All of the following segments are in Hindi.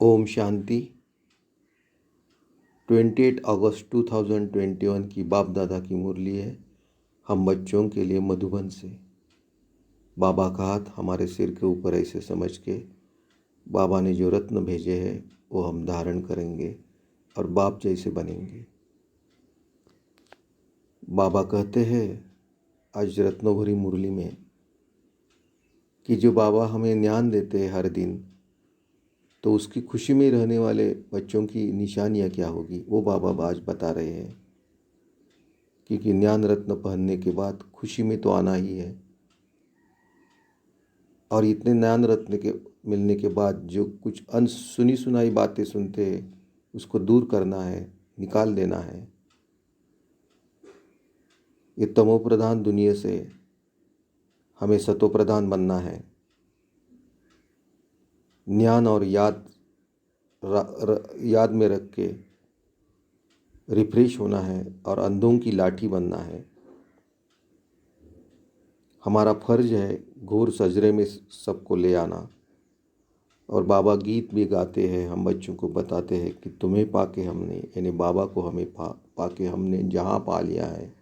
ओम शांति। 28 अगस्त 2021 की बाप दादा की मुरली है। हम बच्चों के लिए मधुबन से। बाबा का हाथ हमारे सिर के ऊपर ऐसे समझ के बाबा ने जो रत्न भेजे हैं वो हम धारण करेंगे और बाप जैसे बनेंगे। बाबा कहते हैं आज रत्नों भरी मुरली में कि जो बाबा हमें ज्ञान देते हैं हर दिन, तो उसकी खुशी में रहने वाले बच्चों की निशानियाँ क्या होगी वो बाबा आज बता रहे हैं। क्योंकि ज्ञान रत्न पहनने के बाद खुशी में तो आना ही है, और इतने ज्ञान रत्न के मिलने के बाद जो कुछ सुनी सुनाई बातें सुनते हैं उसको दूर करना है, निकाल देना है। ये तमो प्रधान दुनिया से हमें सतो प्रधान बनना है। ज्ञान और याद में रख के रिफ्रेश होना है और अंधों की लाठी बनना है। हमारा फर्ज है घोर सजरे में सबको ले आना। और बाबा गीत भी गाते हैं, हम बच्चों को बताते हैं कि तुम्हें पाके हमने, यानी बाबा को हमें पाके हमने जहाँ पा लिया है।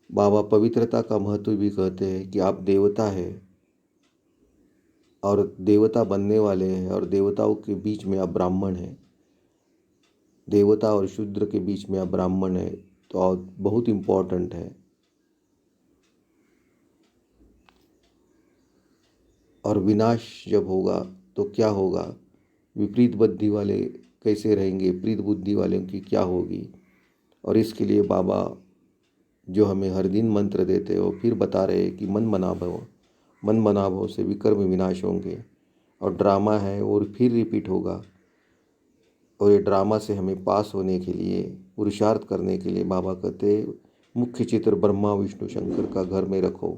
बाबा पवित्रता का महत्व भी कहते हैं कि आप देवता है और देवता बनने वाले हैं, और देवताओं के बीच में आप ब्राह्मण हैं। देवता और शूद्र के बीच में आप ब्राह्मण है, तो आप बहुत इम्पोर्टेंट है। और विनाश जब होगा तो क्या होगा, विपरीत बुद्धि वाले कैसे रहेंगे, विपरीत बुद्धि वालों की क्या होगी। और इसके लिए बाबा जो हमें हर दिन मंत्र देते हो फिर बता रहे हैं कि मन बना भव से विकर्म विनाश होंगे। और ड्रामा है और फिर रिपीट होगा। और ये ड्रामा से हमें पास होने के लिए, पुरुषार्थ करने के लिए बाबा कहते मुख्य चित्र ब्रह्मा विष्णु शंकर का घर में रखो।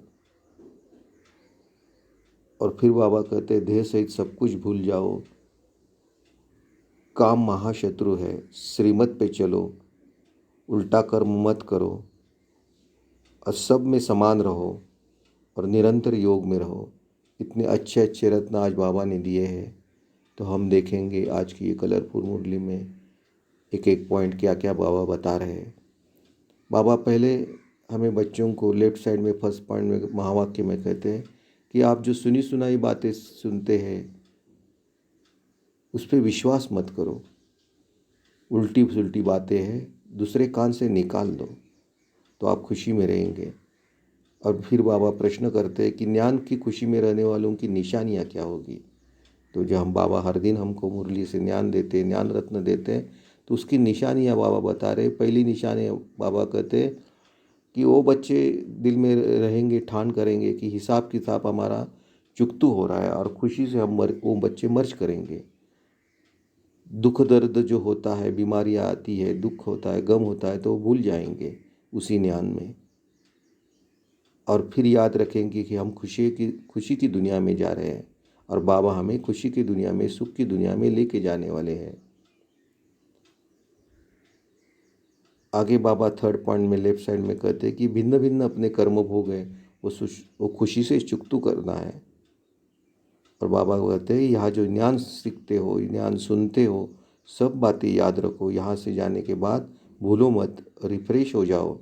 और फिर बाबा कहते देह सहित सब कुछ भूल जाओ, काम महाशत्रु है, श्रीमत पे चलो, उल्टा कर्म मत करो, और सब में समान रहो और निरंतर योग में रहो। इतने अच्छे अच्छे रत्न आज बाबा ने दिए हैं। तो हम देखेंगे आज की ये कलरफुल मुरली में एक एक पॉइंट क्या क्या बाबा बता रहे हैं। बाबा पहले हमें बच्चों को लेफ्ट साइड में फर्स्ट पॉइंट में महावाक्य में कहते हैं कि आप जो सुनी सुनाई बातें सुनते हैं उस पर विश्वास मत करो। उल्टी सुलटी बातें हैं, दूसरे कान से निकाल दो तो आप खुशी में रहेंगे। और फिर बाबा प्रश्न करते हैं कि ज्ञान की खुशी में रहने वालों की निशानियाँ क्या होगी। तो जो हम बाबा हर दिन हमको मुरली से ज्ञान देते हैं, ज्ञान रत्न देते हैं, तो उसकी निशानियाँ बाबा बता रहे। पहली निशानी बाबा कहते हैं कि वो बच्चे दिल में रहेंगे, ठान करेंगे कि हिसाब किताब हमारा चुकतू हो रहा है, और खुशी से वो बच्चे मर्ज करेंगे। दुख दर्द जो होता है, बीमारियाँ आती है, दुख होता है, गम होता है, तो वो भूल जाएंगे उसी ज्ञान में। और फिर याद रखेंगे कि हम खुशी की दुनिया में जा रहे हैं, और बाबा हमें खुशी की दुनिया में, सुख की दुनिया में लेके जाने वाले हैं। आगे बाबा थर्ड पॉइंट में लेफ्ट साइड में कहते हैं कि भिन्न भिन्न अपने कर्म भोग है, वो खुशी से चुकतू करना है। और बाबा कहते हैं यहाँ जो ज्ञान सीखते हो, ज्ञान सुनते हो, सब बातें याद रखो। यहाँ से जाने के बाद भूलो मत, रिफ्रेश हो जाओ,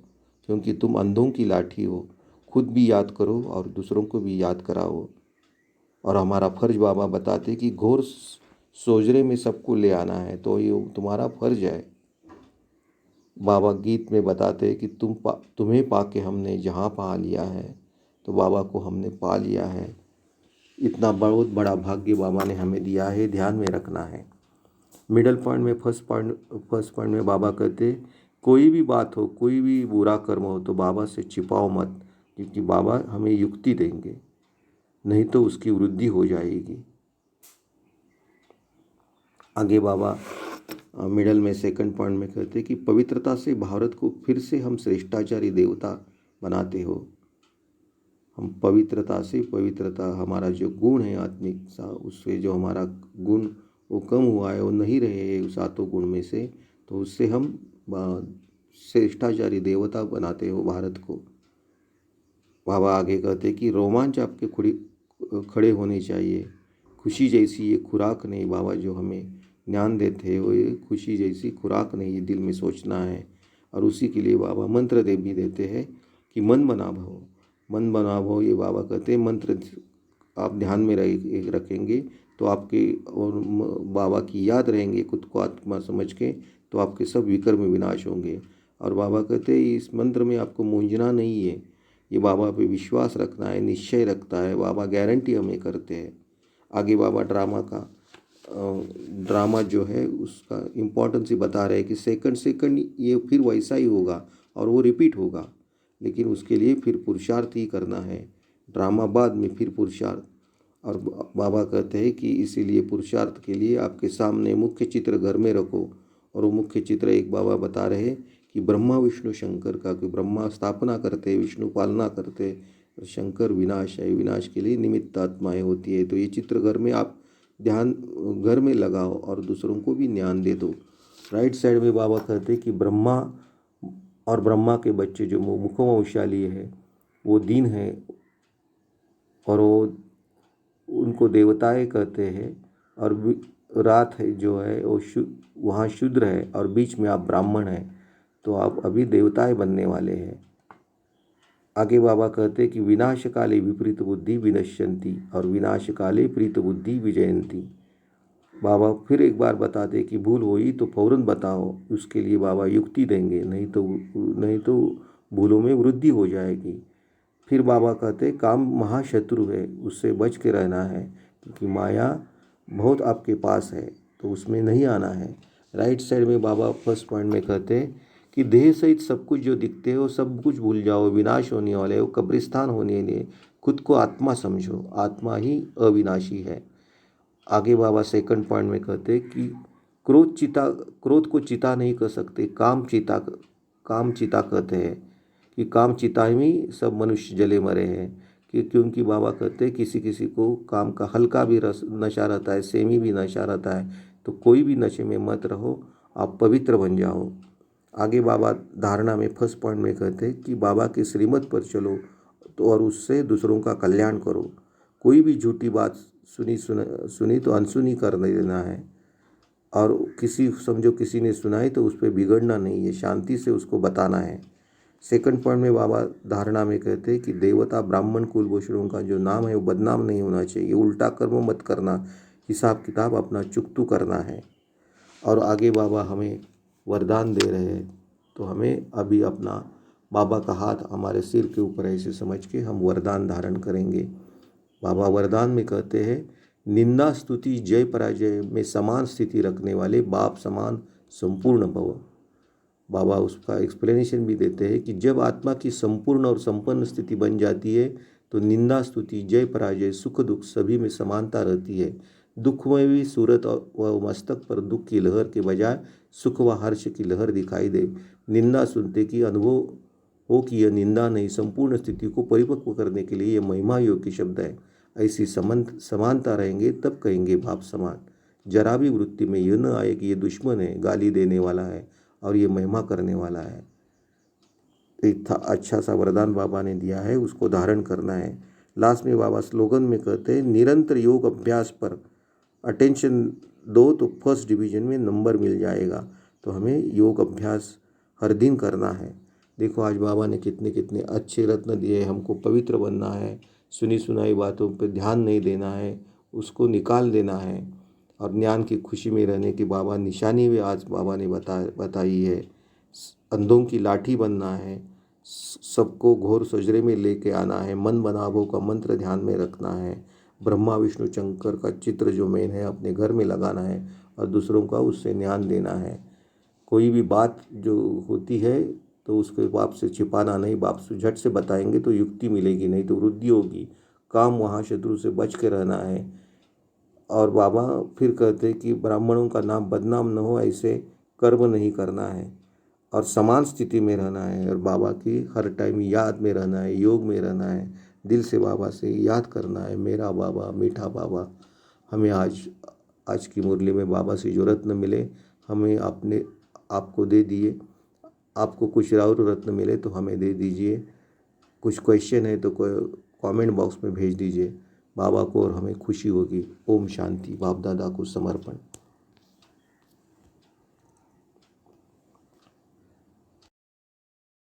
क्योंकि तुम अंधों की लाठी हो। खुद भी याद करो और दूसरों को भी याद कराओ। और हमारा फर्ज बाबा बताते कि घोर सोजरे में सबको ले आना है, तो ये तुम्हारा फर्ज है। बाबा गीत में बताते कि तुम्हें पाके हमने जहाँ पा लिया है, तो बाबा को हमने पा लिया है। इतना बहुत बड़ा भाग्य बाबा ने हमें दिया है, ध्यान में रखना है। मिडल पॉइंट में फर्स्ट पॉइंट में बाबा कहते कोई भी बात हो, कोई भी बुरा कर्म हो तो बाबा से छिपाओ मत, क्योंकि बाबा हमें युक्ति देंगे, नहीं तो उसकी वृद्धि हो जाएगी। आगे बाबा मिडल में सेकंड पॉइंट में कहते कि पवित्रता से भारत को फिर से हम श्रेष्ठाचारी देवता बनाते हो। हम पवित्रता से, पवित्रता हमारा जो गुण है आत्मिक सा, उससे जो हमारा गुण वो कम हुआ है, वो नहीं रहे सातों गुण में से, तो उससे हम श्रेष्ठाचारी देवता बनाते हो भारत को। बाबा आगे कहते कि रोमांच आपके खड़े होने चाहिए, खुशी जैसी ये खुराक नहीं, बाबा जो हमें ज्ञान देते हैं वो ये खुशी जैसी खुराक नहीं, ये दिल में सोचना है। और उसी के लिए बाबा मंत्र दे भी देते हैं कि मन बना भव, मन बना भव। ये बाबा कहते हैं मंत्र आप ध्यान में रखेंगे तो आपके और बाबा की याद रहेंगे, खुद को आत्मा समझ के, तो आपके सब विकर्म विनाश होंगे। और बाबा कहते हैं इस मंत्र में आपको मूंझना नहीं है, ये बाबा पे विश्वास रखना है, निश्चय रखता है। बाबा गारंटी हमें करते हैं। आगे बाबा ड्रामा जो है उसका इम्पोर्टेंस ही बता रहे हैं कि सेकंड सेकंड ये फिर वैसा ही होगा और वो रिपीट होगा, लेकिन उसके लिए फिर पुरुषार्थ ही करना है। ड्रामा बाद में फिर पुरुषार्थ। और बाबा कहते हैं कि इसीलिए पुरुषार्थ के लिए आपके सामने मुख्य चित्र घर में रखो। और वो मुख्य चित्र एक बाबा बता रहे हैं कि ब्रह्मा विष्णु शंकर का, कि ब्रह्मा स्थापना करते, विष्णु पालना करते, और शंकर विनाश है, विनाश के लिए निमित्त आत्माएं होती है। तो ये चित्र घर में आप ध्यान घर में लगाओ और दूसरों को भी ज्ञान दे दो। राइट साइड में बाबा कहते हैं कि ब्रह्मा और ब्रह्मा के बच्चे जो मुखवंशाली है वो दिन है, और वो उनको देवताएं कहते हैं। और रात है जो है वो वहाँ शूद्र है, और बीच में आप ब्राह्मण हैं, तो आप अभी देवताएं बनने वाले हैं। आगे बाबा कहते हैं कि विनाश काले विपरीत बुद्धि विनश्यंती और विनाश काले प्रीत बुद्धि विजयंती। बाबा फिर एक बार बताते कि भूल हुई तो फौरन बताओ, उसके लिए बाबा युक्ति देंगे, नहीं तो भूलों में वृद्धि हो जाएगी। फिर बाबा कहते काम महाशत्रु है, उससे बच के रहना है, क्योंकि माया बहुत आपके पास है, तो उसमें नहीं आना है। राइट साइड में बाबा फर्स्ट पॉइंट में कहते हैं कि देह सहित सब कुछ जो दिखते हो सब कुछ भूल जाओ, विनाश होने वाले हो, कब्रिस्तान होने लिए खुद को आत्मा समझो, आत्मा ही अविनाशी है। आगे बाबा सेकंड पॉइंट में कहते कि क्रोध को चिता नहीं कर सकते, काम चिता कहते हैं, कि काम चिता में सब मनुष्य जले मरे हैं। क्योंकि बाबा कहते हैं किसी किसी को काम का हल्का भी रस नशा रहता है, सेमी भी नशा रहता है, तो कोई भी नशे में मत रहो, आप पवित्र बन जाओ। आगे बाबा धारणा में फर्स्ट पॉइंट में कहते हैं कि बाबा की श्रीमत पर चलो तो और उससे दूसरों का कल्याण करो। कोई भी झूठी बात सुनी तो अनसुनी कर देना है, और समझो किसी ने सुनाई तो उस पर बिगड़ना नहीं है, शांति से उसको बताना है। सेकंड पॉइंट में बाबा धारणा में कहते हैं कि देवता ब्राह्मण कुलभूषणों का जो नाम है वो बदनाम नहीं होना चाहिए, उल्टा कर्म मत करना, हिसाब किताब अपना चुकतू करना है। और आगे बाबा हमें वरदान दे रहे हैं, तो हमें अभी अपना बाबा का हाथ हमारे सिर के ऊपर ऐसे समझ के हम वरदान धारण करेंगे। बाबा वरदान में कहते हैं निंदा स्तुति जय पराजय में समान स्थिति रखने वाले बाप समान संपूर्ण भव। बाबा उसका एक्सप्लेनेशन भी देते हैं कि जब आत्मा की संपूर्ण और संपन्न स्थिति बन जाती है तो निंदा स्तुति जय पराजय सुख दुख सभी में समानता रहती है। दुख में भी सूरत व मस्तक पर दुख की लहर के बजाय सुख व हर्ष की लहर दिखाई दे। निंदा सुनते कि अनुभव हो कि यह निंदा नहीं, संपूर्ण स्थिति को परिपक्व करने के लिए यह महिमा योग की शब्द है। ऐसी समानता रहेंगे तब कहेंगे बाप समान। जरा भी वृत्ति में यह न आए कि ये दुश्मन है, गाली देने वाला है और ये महिमा करने वाला है। एक अच्छा सा वरदान बाबा ने दिया है, उसको धारण करना है। लास्ट में बाबा स्लोगन में कहते हैं निरंतर योग अभ्यास पर अटेंशन दो तो फर्स्ट डिवीजन में नंबर मिल जाएगा। तो हमें योग अभ्यास हर दिन करना है। देखो आज बाबा ने कितने कितने अच्छे रत्न दिए। हमको पवित्र बनना है, सुनी सुनाई बातों पर ध्यान नहीं देना है, उसको निकाल देना है, और ज्ञान की खुशी में रहने की बाबा निशानी भी आज बाबा ने बताई है। अंधों की लाठी बनना है, सबको घोर सजरे में लेके आना है, मन बनावो का मंत्र ध्यान में रखना है, ब्रह्मा विष्णु शंकर का चित्र जो मेन है अपने घर में लगाना है, और दूसरों का उससे ज्ञान देना है। कोई भी बात जो होती है तो उसको बाप से छिपाना नहीं, बाप से झट से बताएंगे तो युक्ति मिलेगी, नहीं तो वृद्धि होगी। काम वहाँ शत्रु से बच के रहना है। और बाबा फिर कहते कि ब्राह्मणों का नाम बदनाम न हो, ऐसे कर्म नहीं करना है और समान स्थिति में रहना है, और बाबा की हर टाइम याद में रहना है, योग में रहना है, दिल से बाबा से याद करना है, मेरा बाबा मीठा बाबा। हमें आज की मुरली में बाबा से जो रत्न मिले हमें आपको दे दिए। आपको कुछ और रत्न मिले तो हमें दे दीजिए। कुछ क्वेश्चन है तो कोई कमेंट बॉक्स में भेज दीजिए। बाबा को और हमें खुशी होगी। ओम शांति। बाप दादा को समर्पण।